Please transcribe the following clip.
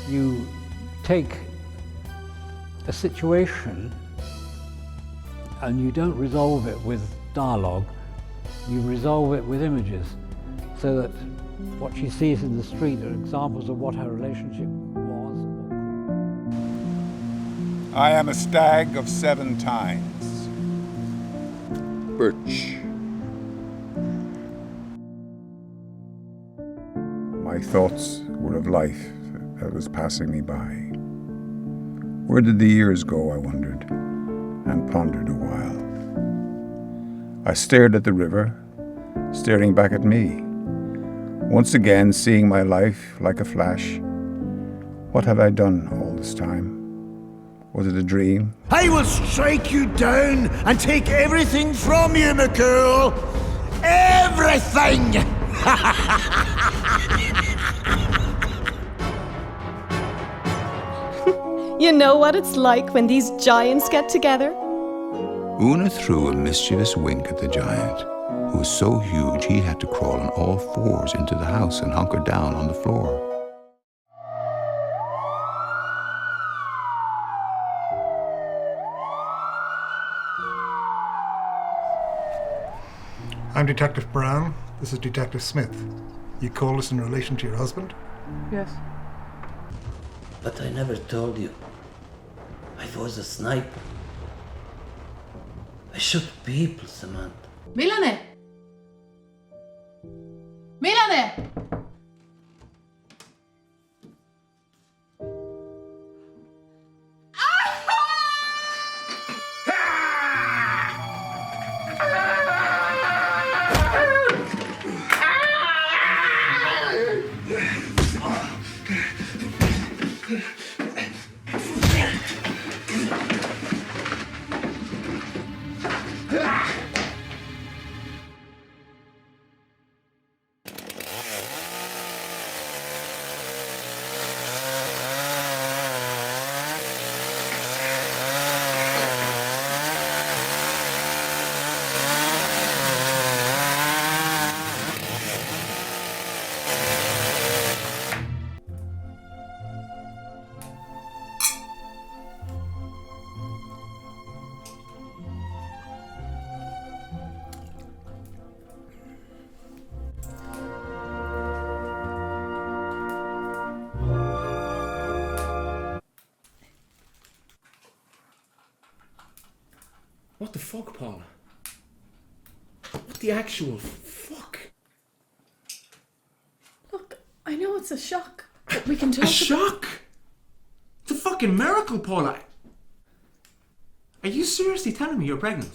You take a situation and you don't resolve it with dialogue, you resolve it with images, so that what she sees in the street are examples of what her relationship was. I am a stag of 7 tines. Birch. My thoughts were of life that was passing me by. Where did the years go, I wondered, and pondered a while. I stared at the river, staring back at me, once again seeing my life like a flash. What have I done all this time? Was it a dream? I will strike you down and take everything from you, McCool! Everything! You know what it's like when these giants get together? Una threw a mischievous wink at the giant, who was so huge he had to crawl on all 4s into the house and hunker down on the floor. I'm Detective Brown. This is Detective Smith. You called us in relation to your husband? Yes. But I never told you. I was a sniper. I shoot people, Samantha. Milane! Milane! What the fuck, Paula? What the actual fuck? Look, I know it's a shock, but we can talk A shock? It's a fucking miracle, Paula. Are you seriously telling me you're pregnant?